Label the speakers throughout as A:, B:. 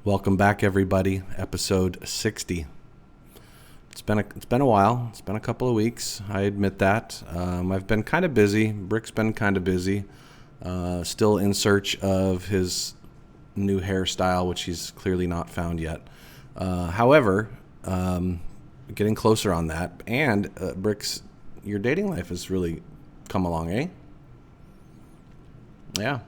A: Welcome back, everybody. Episode 60. It's been a while. It's been a couple of weeks. I admit that. I've been kind of busy. Brick's been kind of busy. Still in search of his new hairstyle, which he's clearly not found yet. However, getting closer on that. And Brick's, your dating life has really come along, eh? Yeah.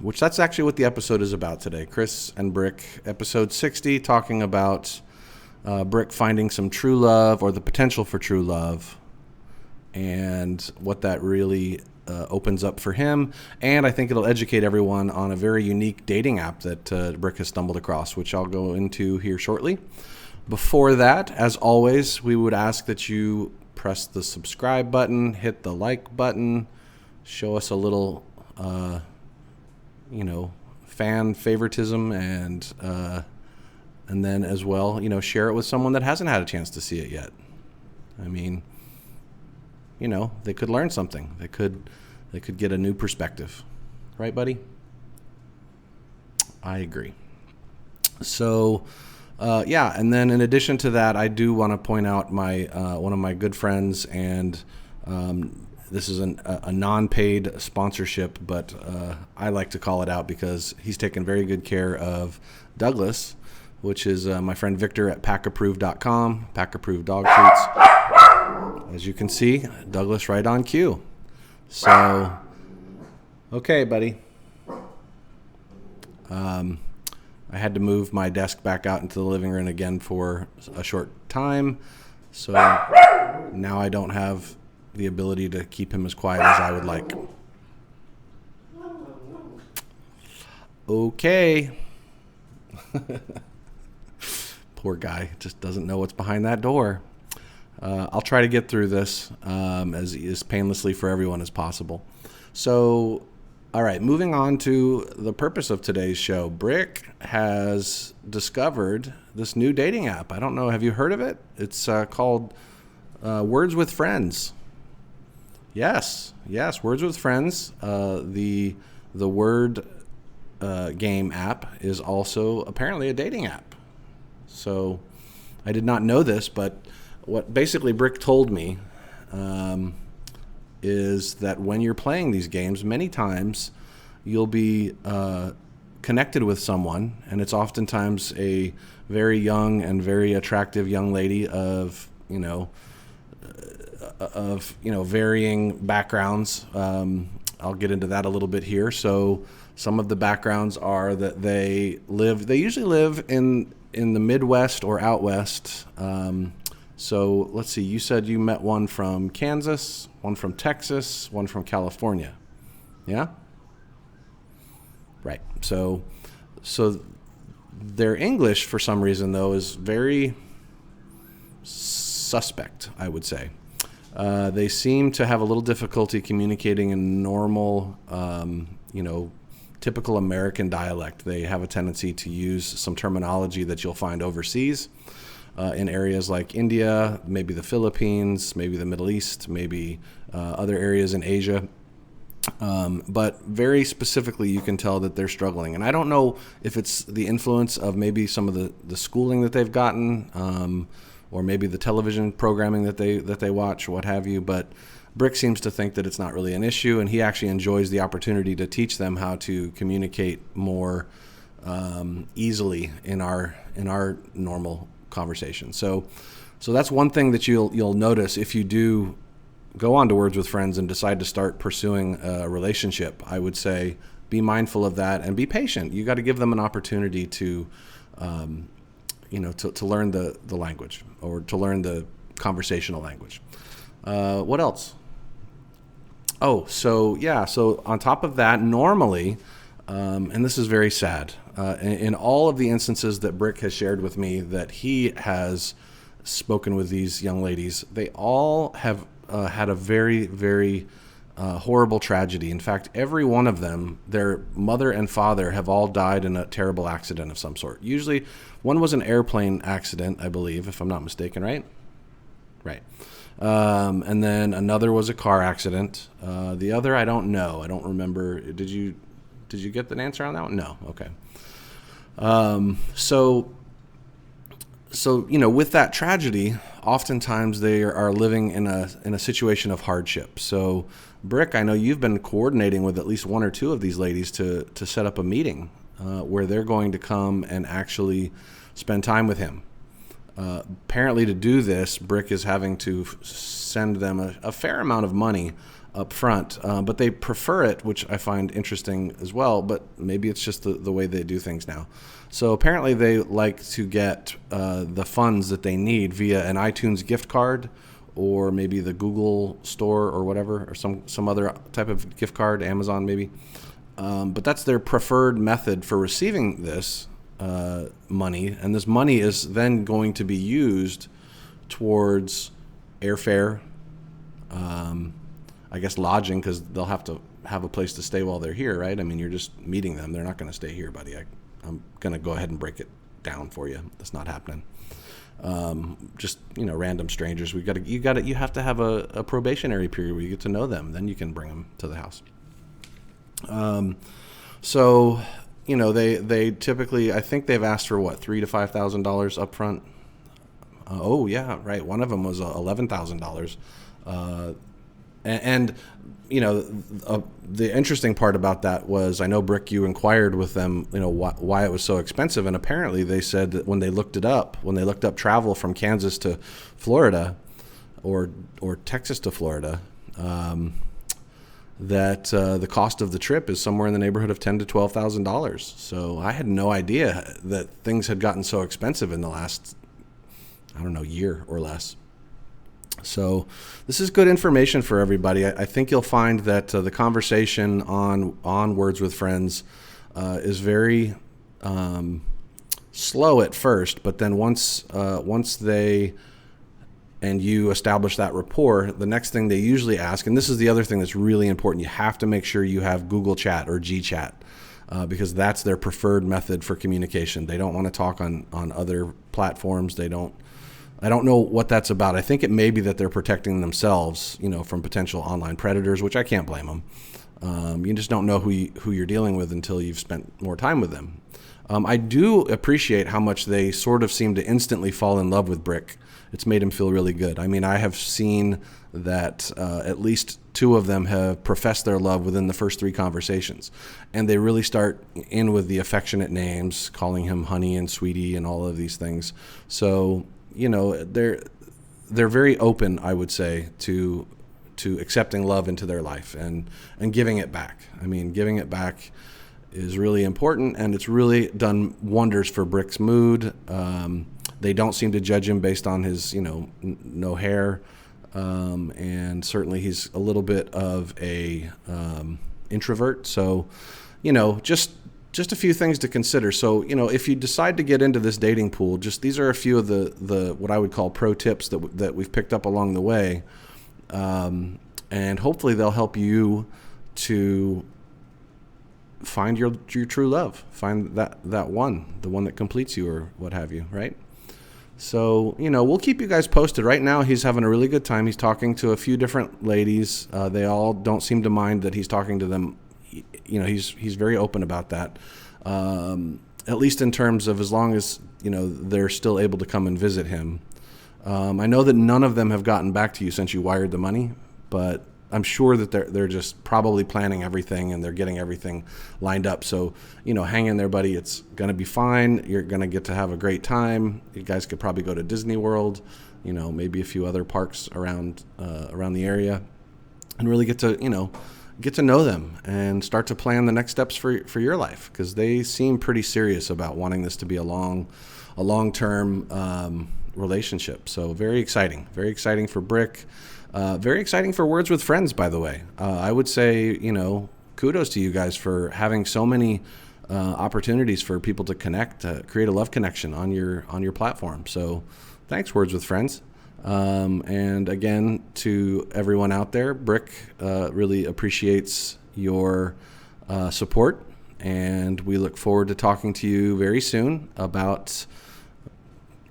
A: Which that's actually what the episode is about today. Chris and Brick, episode 60, talking about Brick finding some true love or the potential for true love and what that really opens up for him. And I think it'll educate everyone on a very unique dating app that Brick has stumbled across, which I'll go into here shortly. Before that, as always, we would ask that you press the subscribe button, hit the like button, show us a little fan favoritism, and then as well, share it with someone that hasn't had a chance to see it yet. I mean, they could learn something. They could get a new perspective. Right, buddy? I agree. So, and then in addition to that, I do want to point out my one of my good friends, and this is a non-paid sponsorship, but I like to call it out because he's taken very good care of Douglas, which is my friend Victor at packapproved.com, Pack Approved Dog Treats. As you can see, Douglas right on cue. So, okay, buddy. I had to move my desk back out into the living room again for a short time, so now I don't have the ability to keep him as quiet as I would like. Okay. Poor guy just doesn't know what's behind that door. I'll try to get through this as painlessly for everyone as possible. So, all right, moving on to the purpose of today's show. Brick has discovered this new dating app. I don't know, have you heard of it? It's called Words with Friends. Yes, Words with Friends. The word game app is also apparently a dating app. So I did not know this, but what basically Brick told me is that when you're playing these games, many times you'll be connected with someone, and it's oftentimes a very young and very attractive young lady of varying backgrounds. I'll get into that a little bit here. So some of the backgrounds are that they usually live in the Midwest or out west. So let's see, you said you met one from Kansas, one from Texas, one from California. Yeah? Right. So their English, for some reason, though, is very suspect, I would say. They seem to have a little difficulty communicating in normal, typical American dialect. They have a tendency to use some terminology that you'll find overseas in areas like India, maybe the Philippines, maybe the Middle East, maybe other areas in Asia. But very specifically, you can tell that they're struggling. And I don't know if it's the influence of maybe some of the schooling that they've gotten, or maybe the television programming that they watch, or what have you. But Brick seems to think that it's not really an issue, and he actually enjoys the opportunity to teach them how to communicate more easily in our normal conversation. So that's one thing that you'll notice if you do go on to Words with Friends and decide to start pursuing a relationship. I would say be mindful of that and be patient. You got to give them an opportunity to to learn the language, or to learn the conversational language. What else? Oh, so on top of that, normally, and this is very sad, in all of the instances that Brick has shared with me that he has spoken with these young ladies, they all have had a very, very horrible tragedy. In fact, every one of them, their mother and father have all died in a terrible accident of some sort. Usually, one was an airplane accident, I believe, if I'm not mistaken, right? Right. And then another was a car accident. The other, I don't know. I don't remember. Did you get an answer on that one? No. Okay. So with that tragedy, oftentimes they are living in a situation of hardship. So, Brick, I know you've been coordinating with at least one or two of these ladies to set up a meeting where they're going to come and actually spend time with him. Apparently, to do this, Brick is having to send them a fair amount of money up front, but they prefer it, which I find interesting as well, but maybe it's just the way they do things now. So apparently they like to get the funds that they need via an iTunes gift card, or maybe the Google store or whatever, or some other type of gift card, Amazon maybe. But that's their preferred method for receiving this money, and this money is then going to be used towards airfare, I guess lodging, because they'll have to have a place to stay while they're here, right? I mean, you're just meeting them. They're not going to stay here, buddy. I'm going to go ahead and break it down for you. That's not happening. Just, random strangers. You have to have a probationary period where you get to know them. Then you can bring them to the house. So, they typically, I think they've asked for what, $3,000 to $5,000 up front. Oh yeah, right. One of them was $11,000. And the interesting part about that was, I know, Brick, you inquired with them, why it was so expensive. And apparently they said that when they looked up travel from Kansas to Florida or Texas to Florida, that the cost of the trip is somewhere in the neighborhood of $10,000 to $12,000. So I had no idea that things had gotten so expensive in the last, year or less. So this is good information for everybody. I think you'll find that the conversation on Words with Friends is very slow at first, but then once they and you establish that rapport, the next thing they usually ask, and this is the other thing that's really important, you have to make sure you have Google Chat or GChat, because that's their preferred method for communication. They don't want to talk on other platforms. I don't know what that's about. I think it may be that they're protecting themselves, from potential online predators, which I can't blame them. You just don't know who you're dealing with until you've spent more time with them. I do appreciate how much they sort of seem to instantly fall in love with Brick. It's made him feel really good. I mean, I have seen that at least two of them have professed their love within the first 3 conversations. And they really start in with the affectionate names, calling him honey and sweetie and all of these things. So, they're very open, I would say, to accepting love into their life and giving it back. I mean, giving it back is really important, and it's really done wonders for Brick's mood. They don't seem to judge him based on his, no hair, and certainly he's a little bit of a introvert. So, just a few things to consider. So, if you decide to get into this dating pool, these are a few of the what I would call pro tips that we've picked up along the way, and hopefully they'll help you to find your true love, find the one that completes you or what have you, right? So, we'll keep you guys posted. Right now, he's having a really good time. He's talking to a few different ladies. They all don't seem to mind that he's talking to them. He's very open about that, at least in terms of as long as, they're still able to come and visit him. I know that none of them have gotten back to you since you wired the money, but I'm sure that they're just probably planning everything and they're getting everything lined up. So, hang in there, buddy. It's going to be fine. You're going to get to have a great time. You guys could probably go to Disney World, maybe a few other parks around the area, and really get to know them and start to plan the next steps for your life, because they seem pretty serious about wanting this to be a long-term relationship. So very exciting for Brick. Very exciting for Words with Friends, by the way. I would say, kudos to you guys for having so many opportunities for people to connect, create a love connection on your platform. So thanks, Words with Friends. And again, to everyone out there, Brick really appreciates your support, and we look forward to talking to you very soon about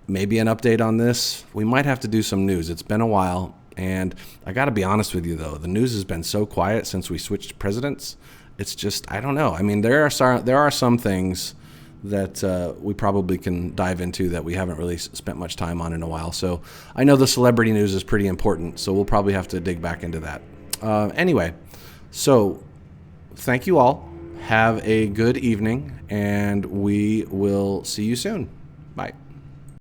A: maybe an update on this. We might have to do some news. It's been a while. And I got to be honest with you, though, the news has been so quiet since we switched presidents. It's just, I don't know. I mean, there are some things that we probably can dive into that we haven't really spent much time on in a while. So I know the celebrity news is pretty important, so we'll probably have to dig back into that. Anyway, so thank you all. Have a good evening, and we will see you soon.